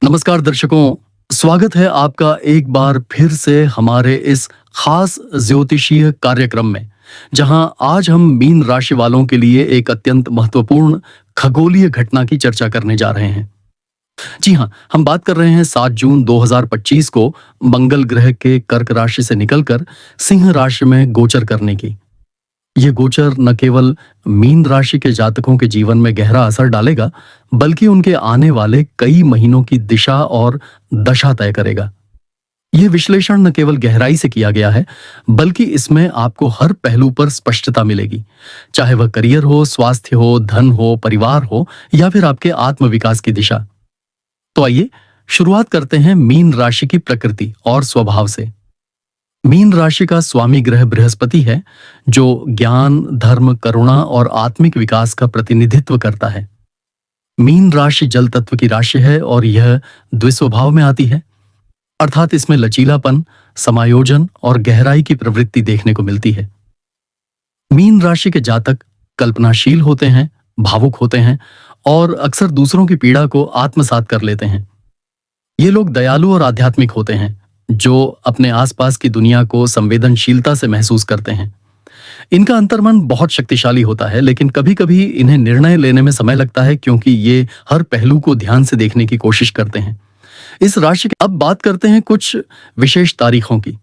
नमस्कार दर्शकों, स्वागत है आपका एक बार फिर से हमारे इस खास ज्योतिषीय कार्यक्रम में, जहां आज हम मीन राशि वालों के लिए एक अत्यंत महत्वपूर्ण खगोलीय घटना की चर्चा करने जा रहे हैं। जी हां, हम बात कर रहे हैं 7 जून 2025 को मंगल ग्रह के कर्क राशि से निकलकर सिंह राशि में गोचर करने की। ये गोचर न केवल मीन राशि के जातकों के जीवन में गहरा असर डालेगा, बल्कि उनके आने वाले कई महीनों की दिशा और दशा तय करेगा। यह विश्लेषण न केवल गहराई से किया गया है, बल्कि इसमें आपको हर पहलू पर स्पष्टता मिलेगी, चाहे वह करियर हो, स्वास्थ्य हो, धन हो, परिवार हो या फिर आपके आत्मविकास की दिशा। तो आइए शुरुआत करते हैं मीन राशि की प्रकृति और स्वभाव से। मीन राशि का स्वामी ग्रह बृहस्पति है, जो ज्ञान, धर्म, करुणा और आत्मिक विकास का प्रतिनिधित्व करता है। मीन राशि जल तत्व की राशि है और यह द्विस्वभाव में आती है, अर्थात इसमें लचीलापन, समायोजन और गहराई की प्रवृत्ति देखने को मिलती है। मीन राशि के जातक कल्पनाशील होते हैं, भावुक होते हैं और अक्सर दूसरों की पीड़ा को आत्मसात कर लेते हैं। ये लोग दयालु और आध्यात्मिक होते हैं, जो अपने आसपास की दुनिया को संवेदनशीलता से महसूस करते हैं। इनका अंतर्मन बहुत शक्तिशाली होता है, लेकिन कभी-कभी इन्हें निर्णय लेने में समय लगता है, क्योंकि ये हर पहलू को ध्यान से देखने की कोशिश करते हैं। इस राशि की अब बात करते हैं कुछ विशेष तारीखों की,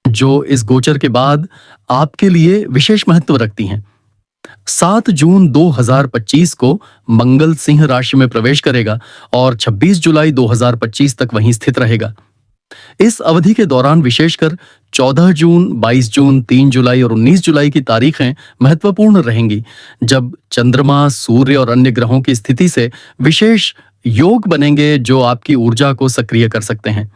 जो इस गोचर के बाद आपके लिए विशेष महत्व रखती हैं। 7 जून 2025 को मंगल सिंह राशि में प्रवेश करेगा और 26 जुलाई 2025 तक वहीं स्थित रहेगा। इस अवधि के दौरान विशेषकर 14 जून, 22 जून, 3 जुलाई और 19 जुलाई की तारीखें महत्वपूर्ण रहेंगी, जब चंद्रमा, सूर्य और अन्य ग्रहों की स्थिति से विशेष योग बनेंगे, जो आपकी ऊर्जा को सक्रिय कर सकते हैं।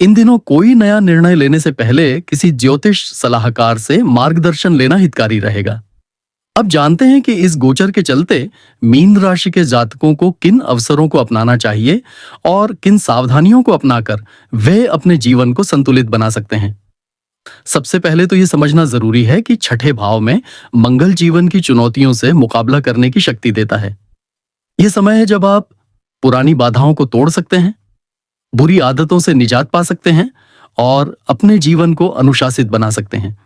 इन दिनों कोई नया निर्णय लेने से पहले किसी ज्योतिष सलाहकार से मार्गदर्शन लेना हितकारी रहेगा। अब जानते हैं कि इस गोचर के चलते मीन राशि के जातकों को किन अवसरों को अपनाना चाहिए और किन सावधानियों को अपनाकर वे अपने जीवन को संतुलित बना सकते हैं। सबसे पहले तो यह समझना जरूरी है कि छठे भाव में मंगल जीवन की चुनौतियों से मुकाबला करने की शक्ति देता है। यह समय है जब आप पुरानी बाधाओं को तोड़ सकते हैं, बुरी आदतों से निजात पा सकते हैं और अपने जीवन को अनुशासित बना सकते हैं।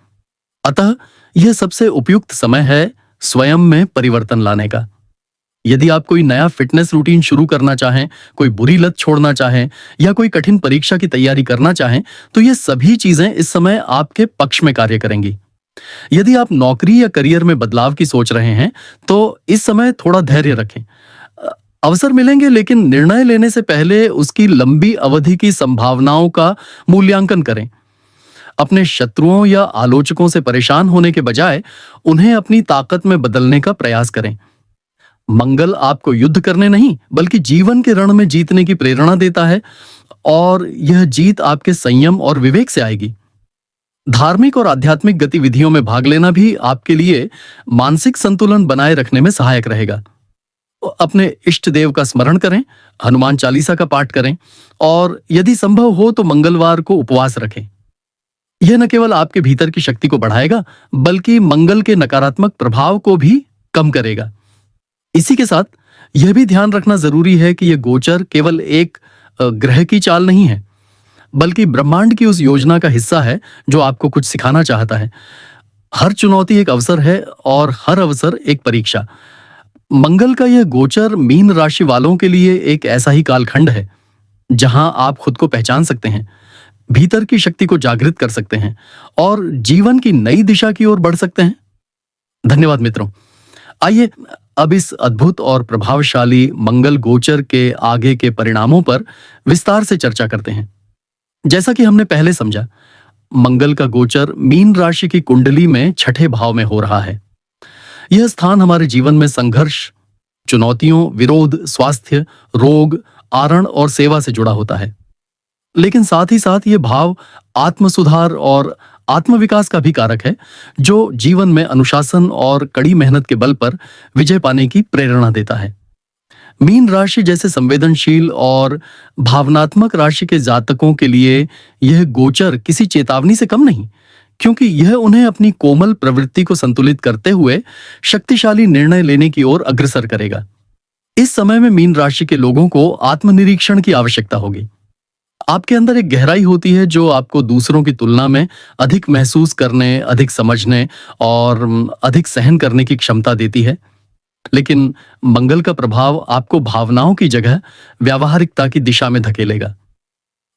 अतः यह सबसे उपयुक्त समय है स्वयं में परिवर्तन लाने का। यदि आप कोई नया फिटनेस रूटीन शुरू करना चाहें, कोई बुरी लत छोड़ना चाहें या कोई कठिन परीक्षा की तैयारी करना चाहें, तो ये सभी चीजें इस समय आपके पक्ष में कार्य करेंगी। यदि आप नौकरी या करियर में बदलाव की सोच रहे हैं, तो इस समय थोड़ा धैर्य रखें। अवसर मिलेंगे, लेकिन निर्णय लेने से पहले उसकी लंबी अवधि की संभावनाओं का मूल्यांकन करें। अपने शत्रुओं या आलोचकों से परेशान होने के बजाय उन्हें अपनी ताकत में बदलने का प्रयास करें। मंगल आपको युद्ध करने नहीं, बल्कि जीवन के रण में जीतने की प्रेरणा देता है, और यह जीत आपके संयम और विवेक से आएगी। धार्मिक और आध्यात्मिक गतिविधियों में भाग लेना भी आपके लिए मानसिक संतुलन बनाए रखने में सहायक रहेगा। अपने इष्ट देव का स्मरण करें, हनुमान चालीसा का पाठ करें और यदि संभव हो तो मंगलवार को उपवास रखें। यह न केवल आपके भीतर की शक्ति को बढ़ाएगा, बल्कि मंगल के नकारात्मक प्रभाव को भी कम करेगा। इसी के साथ यह भी ध्यान रखना जरूरी है कि यह गोचर केवल एक ग्रह की चाल नहीं है, बल्कि ब्रह्मांड की उस योजना का हिस्सा है जो आपको कुछ सिखाना चाहता है। हर चुनौती एक अवसर है और हर अवसर एक परीक्षा। मंगल का यह गोचर मीन राशि वालों के लिए एक ऐसा ही कालखंड है, जहां आप खुद को पहचान सकते हैं, भीतर की शक्ति को जागृत कर सकते हैं और जीवन की नई दिशा की ओर बढ़ सकते हैं। धन्यवाद मित्रों। आइए अब इस अद्भुत और प्रभावशाली मंगल गोचर के आगे के परिणामों पर विस्तार से चर्चा करते हैं। जैसा कि हमने पहले समझा, मंगल का गोचर मीन राशि की कुंडली में छठे भाव में हो रहा है। यह स्थान हमारे जीवन में संघर्ष, चुनौतियों, विरोध, स्वास्थ्य, रोग, आरण और सेवा से जुड़ा होता है। लेकिन साथ ही साथ ये भाव आत्म सुधार और आत्मविकास का भी कारक है, जो जीवन में अनुशासन और कड़ी मेहनत के बल पर विजय पाने की प्रेरणा देता है। मीन राशि जैसे संवेदनशील और भावनात्मक राशि के जातकों के लिए यह गोचर किसी चेतावनी से कम नहीं, क्योंकि यह उन्हें अपनी कोमल प्रवृत्ति को संतुलित करते हुए शक्तिशाली निर्णय लेने की ओर अग्रसर करेगा। इस समय में मीन राशि के लोगों को आत्मनिरीक्षण की आवश्यकता होगी। आपके अंदर एक गहराई होती है जो आपको दूसरों की तुलना में अधिक महसूस करने, अधिक समझने और अधिक सहन करने की क्षमता देती है। लेकिन मंगल का प्रभाव आपको भावनाओं की जगह व्यावहारिकता की दिशा में धकेलेगा।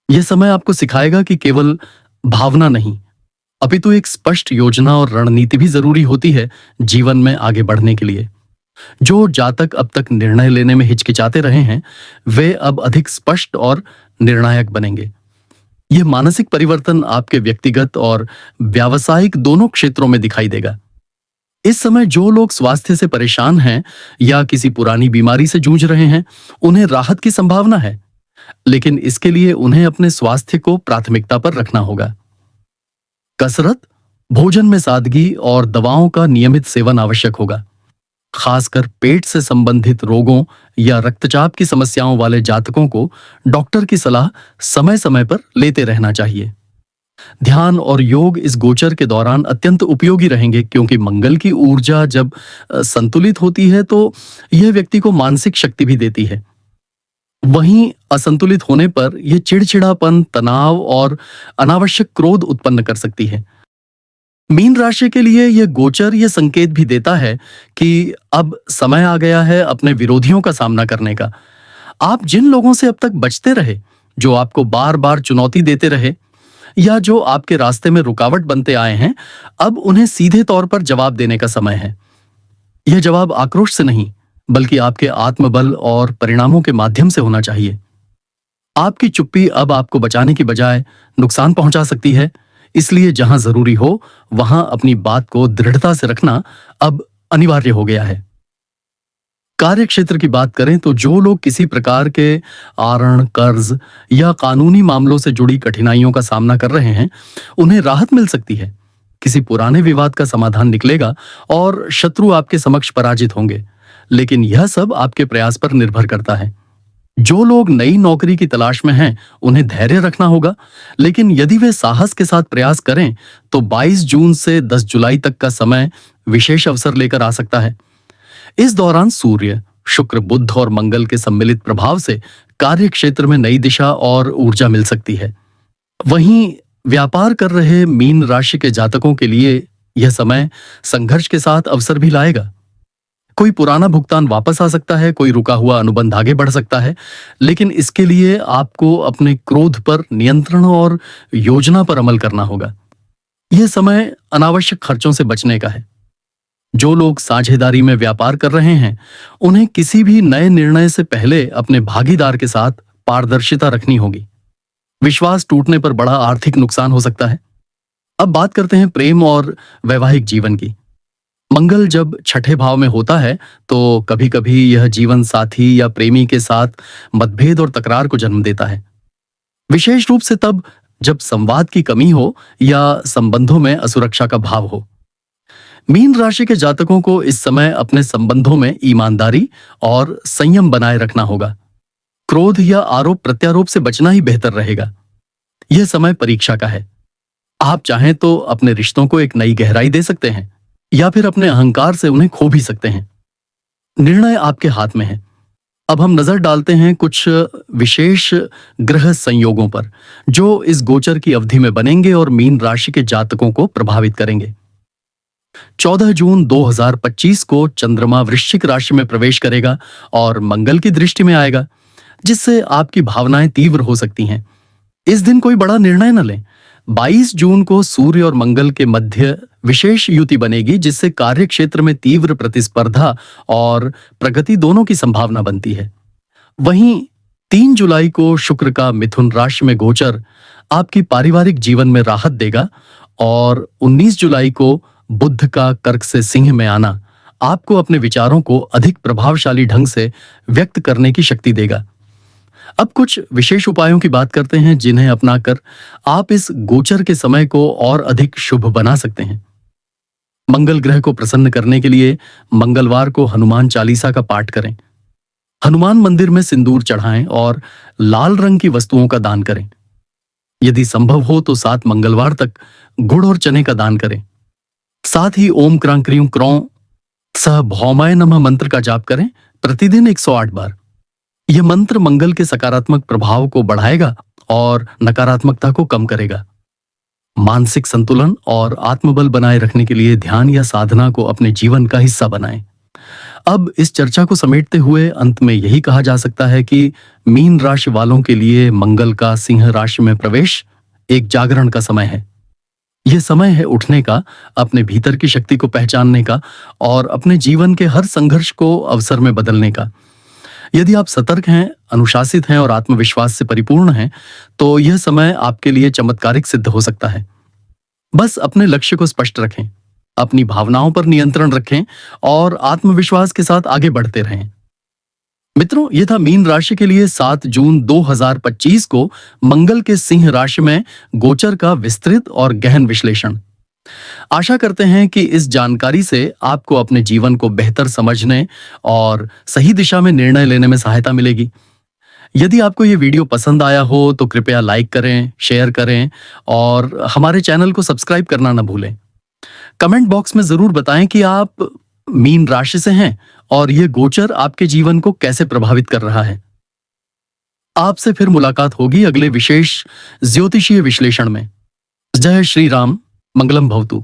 यह समय आपको सिखाएगा कि केवल भावना नहीं, अपितु एक स्पष्ट योजना और रणनीति भी जरूरी होती है जीवन में आगे बढ़ने के लिए। जो जातक अब तक निर्णय लेने में हिचकिचाते रहे हैं, वे अब अधिक स्पष्ट और निर्णायक बनेंगे। यह मानसिक परिवर्तन आपके व्यक्तिगत और व्यावसायिक दोनों क्षेत्रों में दिखाई देगा। इस समय जो लोग स्वास्थ्य से परेशान हैं या किसी पुरानी बीमारी से जूझ रहे हैं, उन्हें राहत की संभावना है, लेकिन इसके लिए उन्हें अपने स्वास्थ्य को प्राथमिकता पर रखना होगा। कसरत, भोजन में सादगी और दवाओं का नियमित सेवन आवश्यक होगा। खासकर पेट से संबंधित रोगों या रक्तचाप की समस्याओं वाले जातकों को डॉक्टर की सलाह समय समय पर लेते रहना चाहिए। ध्यान और योग इस गोचर के दौरान अत्यंत उपयोगी रहेंगे, क्योंकि मंगल की ऊर्जा जब संतुलित होती है तो यह व्यक्ति को मानसिक शक्ति भी देती है। वहीं असंतुलित होने पर यह चिड़चिड़ापन, तनाव और अनावश्यक क्रोध उत्पन्न कर सकती है। मीन राशि के लिए यह गोचर यह संकेत भी देता है कि अब समय आ गया है अपने विरोधियों का सामना करने का। आप जिन लोगों से अब तक बचते रहे, जो आपको बार बार चुनौती देते रहे या जो आपके रास्ते में रुकावट बनते आए हैं, अब उन्हें सीधे तौर पर जवाब देने का समय है। यह जवाब आक्रोश से नहीं, बल्कि आपके आत्मबल और परिणामों के माध्यम से होना चाहिए। आपकी चुप्पी अब आपको बचाने की बजाय नुकसान पहुंचा सकती है, इसलिए जहां जरूरी हो वहां अपनी बात को दृढ़ता से रखना अब अनिवार्य हो गया है। कार्य क्षेत्र की बात करें तो जो लोग किसी प्रकार के आरण, कर्ज या कानूनी मामलों से जुड़ी कठिनाइयों का सामना कर रहे हैं, उन्हें राहत मिल सकती है। किसी पुराने विवाद का समाधान निकलेगा और शत्रु आपके समक्ष पराजित होंगे, लेकिन यह सब आपके प्रयास पर निर्भर करता है। जो लोग नई नौकरी की तलाश में हैं, उन्हें धैर्य रखना होगा, लेकिन यदि वे साहस के साथ प्रयास करें तो 22 जून से 10 जुलाई तक का समय विशेष अवसर लेकर आ सकता है। इस दौरान सूर्य, शुक्र, बुध और मंगल के सम्मिलित प्रभाव से कार्य क्षेत्र में नई दिशा और ऊर्जा मिल सकती है। वहीं व्यापार कर रहे मीन राशि के जातकों के लिए यह समय संघर्ष के साथ अवसर भी लाएगा। कोई पुराना भुगतान वापस आ सकता है, कोई रुका हुआ अनुबंध आगे बढ़ सकता है, लेकिन इसके लिए आपको अपने क्रोध पर नियंत्रण और योजना पर अमल करना होगा। यह समय अनावश्यक खर्चों से बचने का है। जो लोग साझेदारी में व्यापार कर रहे हैं, उन्हें किसी भी नए निर्णय से पहले अपने भागीदार के साथ पारदर्शिता रखनी होगी। विश्वास टूटने पर बड़ा आर्थिक नुकसान हो सकता है। अब बात करते हैं प्रेम और वैवाहिक जीवन की। मंगल जब छठे भाव में होता है तो कभी कभी यह जीवन साथी या प्रेमी के साथ मतभेद और तकरार को जन्म देता है, विशेष रूप से तब जब संवाद की कमी हो या संबंधों में असुरक्षा का भाव हो। मीन राशि के जातकों को इस समय अपने संबंधों में ईमानदारी और संयम बनाए रखना होगा। क्रोध या आरोप प्रत्यारोप से बचना ही बेहतर रहेगा। यह समय परीक्षा का है। आप चाहें तो अपने रिश्तों को एक नई गहराई दे सकते हैं या फिर अपने अहंकार से उन्हें खो भी सकते हैं। निर्णय आपके हाथ में है। अब हम नजर डालते हैं कुछ विशेष ग्रह संयोगों पर जो इस गोचर की अवधि में बनेंगे और मीन राशि के जातकों को प्रभावित करेंगे। 14 जून 2025 को चंद्रमा वृश्चिक राशि में प्रवेश करेगा और मंगल की दृष्टि में आएगा, जिससे आपकी भावनाएं तीव्र हो सकती हैं। इस दिन कोई बड़ा निर्णय न लें। 22 जून को सूर्य और मंगल के मध्य विशेष युति बनेगी, जिससे कार्य क्षेत्र में तीव्र प्रतिस्पर्धा और प्रगति दोनों की संभावना बनती है। वहीं 3 जुलाई को शुक्र का मिथुन राशि में गोचर आपकी पारिवारिक जीवन में राहत देगा और 19 जुलाई को बुध का कर्क से सिंह में आना आपको अपने विचारों को अधिक प्रभावशाली ढंग से व्यक्त करने की शक्ति देगा। अब कुछ विशेष उपायों की बात करते हैं जिन्हें अपनाकर आप इस गोचर के समय को और अधिक शुभ बना सकते हैं। मंगल ग्रह को प्रसन्न करने के लिए मंगलवार को हनुमान चालीसा का पाठ करें। हनुमान मंदिर में सिंदूर चढ़ाएं और लाल रंग की वस्तुओं का दान करें। यदि संभव हो तो 7 मंगलवार तक गुड़ और चने का दान करें। साथ ही ओम क्रांक्रियों क्रौं सह भौमाय नमः मंत्र का जाप करें प्रतिदिन 108 बार। यह मंत्र मंगल के सकारात्मक प्रभाव को बढ़ाएगा और नकारात्मकता को कम करेगा। मानसिक संतुलन और आत्मबल बनाए रखने के लिए ध्यान या साधना को अपने जीवन का हिस्सा बनाएं। अब इस चर्चा को समेटते हुए अंत में यही कहा जा सकता है कि मीन राशि वालों के लिए मंगल का सिंह राशि में प्रवेश एक जागरण का समय है। यह समय है उठने का, अपने भीतर की शक्ति को पहचानने का और अपने जीवन के हर संघर्ष को अवसर में बदलने का। यदि आप सतर्क हैं, अनुशासित हैं और आत्मविश्वास से परिपूर्ण हैं, तो यह समय आपके लिए चमत्कारिक सिद्ध हो सकता है। बस अपने लक्ष्य को स्पष्ट रखें, अपनी भावनाओं पर नियंत्रण रखें और आत्मविश्वास के साथ आगे बढ़ते रहें। मित्रों, यह था मीन राशि के लिए 7 जून 2025 को मंगल के सिंह राशि में गोचर का विस्तृत और गहन विश्लेषण। आशा करते हैं कि इस जानकारी से आपको अपने जीवन को बेहतर समझने और सही दिशा में निर्णय लेने में सहायता मिलेगी। यदि आपको ये वीडियो पसंद आया हो तो कृपया लाइक करें, शेयर करें और हमारे चैनल को सब्सक्राइब करना न भूलें। कमेंट बॉक्स में जरूर बताएं कि आप मीन राशि से हैं और यह गोचर आपके जीवन को कैसे प्रभावित कर रहा है। आपसे फिर मुलाकात होगी अगले विशेष ज्योतिषीय विश्लेषण में। जय श्री राम, मंगलम भवतु।